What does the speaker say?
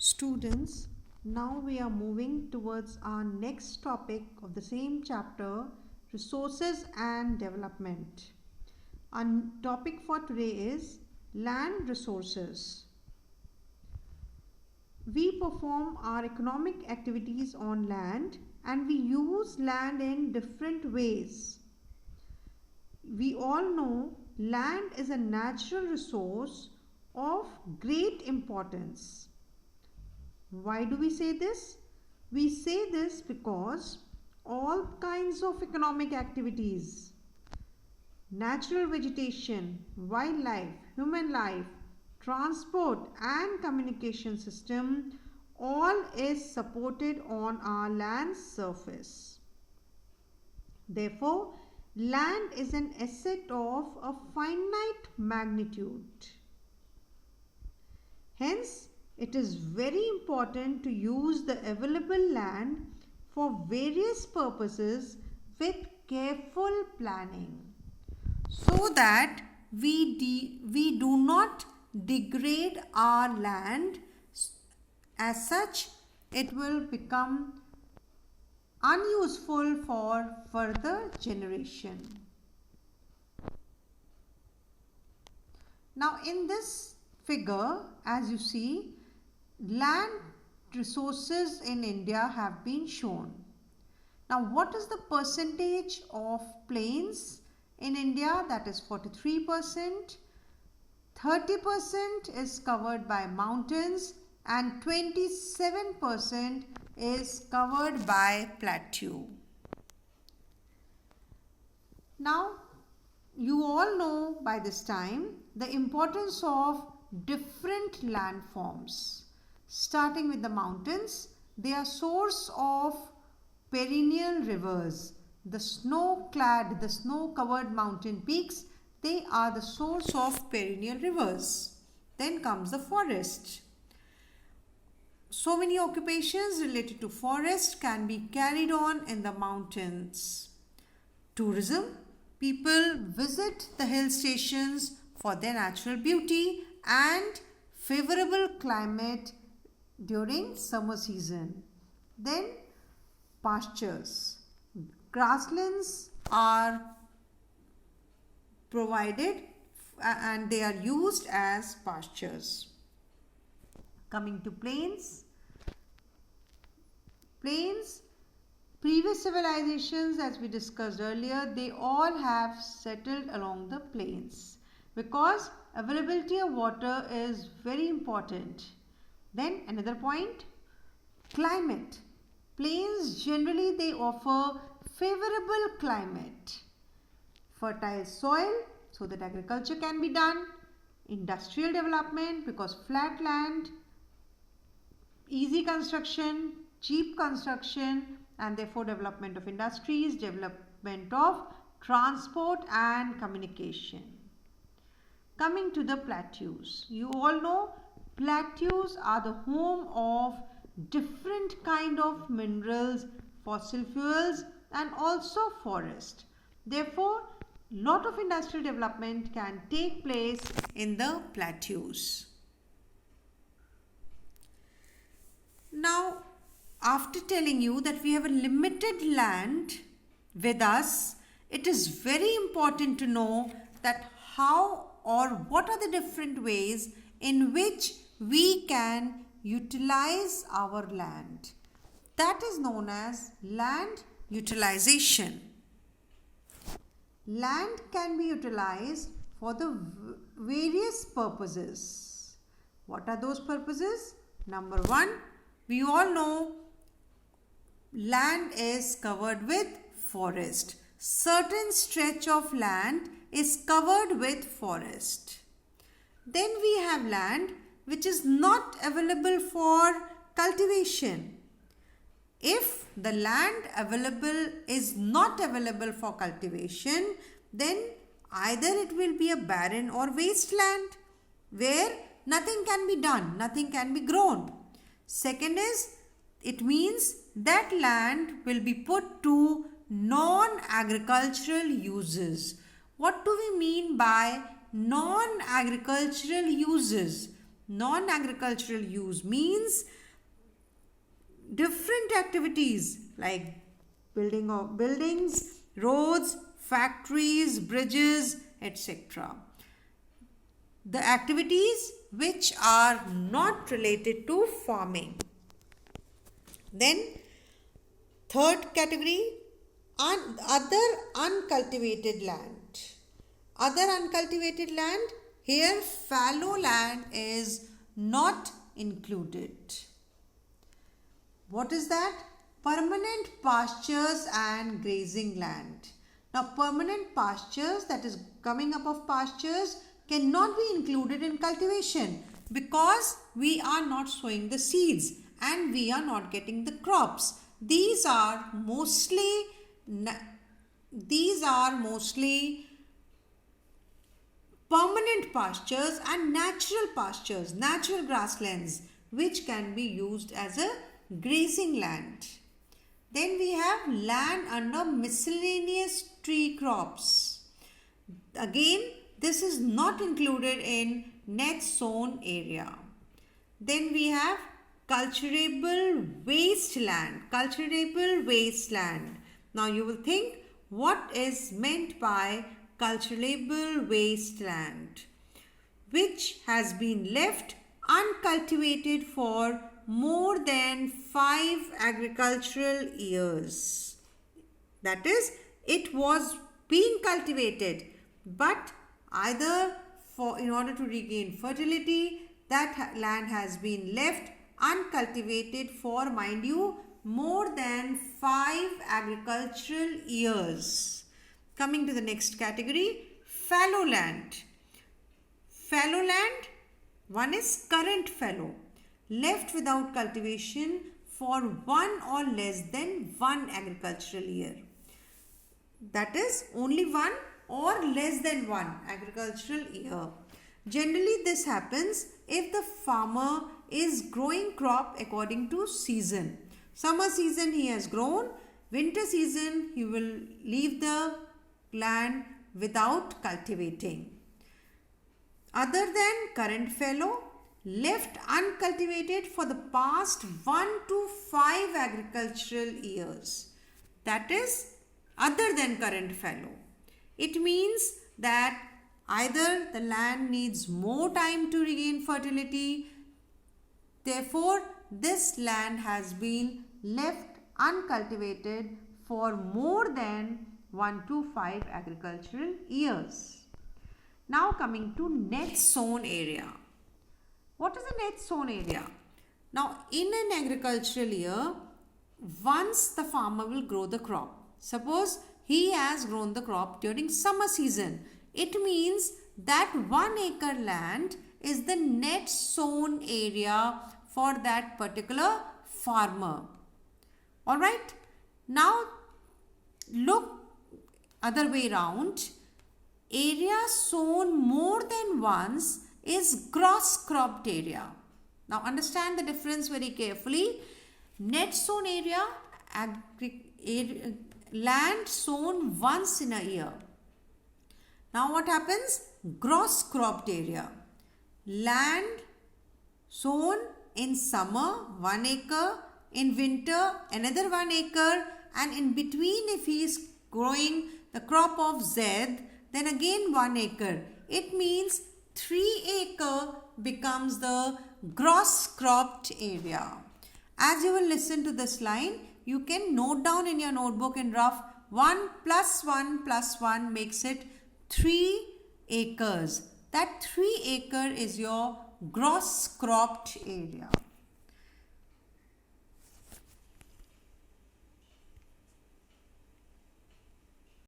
Students, now we are moving towards our next topic of the same chapter, resources and development. Our topic for today is land resources. We perform our economic activities on land and we use land in different ways. We all know land is a natural resource of great importance. Why do we say this? We say this because all kinds of economic activities, natural vegetation, wildlife, human life, transport and communication system all is supported on our land surface. Therefore, land is an asset of a finite magnitude. Hence, it is very important to use the available land for various purposes with careful planning so that we do not degrade our land. As such, it will become unuseful for further generation. Now, in this figure, as you see, land resources in India have been shown. Now, what is the percentage of plains in India? That is 43%. 30% is covered by mountains and 27% is covered by plateau. Now, you all know by this time the importance of different landforms. Starting with the mountains, they are source of perennial rivers. The snow-clad, the snow-covered mountain peaks, they are the source of perennial rivers. Then comes the forest. So many occupations related to forest can be carried on in the mountains. Tourism, people visit the hill stations for their natural beauty and favorable climate during summer season. Then pastures. Grasslands are provided and they are used as pastures. Coming to plains. Plains, previous civilizations, as we discussed earlier, they all have settled along the plains because availability of water is very important. Then another point, climate. Plains generally they offer favorable climate, fertile soil so that agriculture can be done, industrial development because flat land, easy construction, cheap construction and therefore development of industries, development of transport and communication. Coming to the plateaus, you all know plateaus are the home of different kind of minerals, fossil fuels and also forest. Therefore, lot of industrial development can take place in the plateaus. Now, after telling you that we have a limited land with us, it is very important to know that how or what are the different ways in which we can utilize our land. That is known as land utilization. Land can be utilized for the various purposes. What are those purposes? Number one, we all know land is covered with forest. Certain stretch of land is covered with forest. Then we have land which is not available for cultivation. If the land available is not available for cultivation, then either it will be a barren or wasteland where nothing can be done, nothing can be grown. Second is, it means that land will be put to non-agricultural uses. What do we mean by non-agricultural uses? Non-agricultural use means different activities like building of buildings, roads, factories, bridges, etc. The activities which are not related to farming. Then third category, other uncultivated land. Other uncultivated land, here fallow land is not included. What is that? Permanent pastures and grazing land. Now permanent pastures, that is coming up of pastures, cannot be included in cultivation because we are not sowing the seeds and we are not getting the crops. These are mostly permanent pastures and natural grasslands which can be used as a grazing land. Then we have land under miscellaneous tree crops. Again, this is not included in net sown area. Then we have cultivable wasteland. Now you will think, what is meant by cultivable wasteland? Which has been left uncultivated for more than 5 agricultural years. That is, it was being cultivated, but either in order to regain fertility, that land has been left uncultivated for, mind you, more than 5 agricultural years. Coming to the next category, fallow land. Fallow land, one is current fallow, left without cultivation for 1 or less than 1 agricultural year. That is only 1 or less than 1 agricultural year. Generally this happens if the farmer is growing crop according to season. Summer season he has grown, winter season he will leave the land without cultivating. Other than current fallow, left uncultivated for the past 1 to 5 agricultural years. That is other than current fallow. It means that either the land needs more time to regain fertility, therefore this land has been left uncultivated for more than 1 to 5 agricultural years. Now coming to net sown area. What is a net sown area? Now in an agricultural year, once the farmer will grow the crop. Suppose he has grown the crop during summer season. It means that 1 acre land is the net sown area for that particular farmer. Alright. Now look other way round. Area sown more than once is gross cropped area. Now understand the difference very carefully. Net sown area, land sown once in a year. Now what happens? Gross cropped area. Land sown in summer 1 acre, in winter another 1 acre, and in between if he is growing the crop of Z, then again 1 acre. It means 3 acre becomes the gross cropped area. As you will listen to this line, you can note down in your notebook in rough 1 plus 1 plus 1 makes it 3 acres. That 3 acre is your gross cropped area.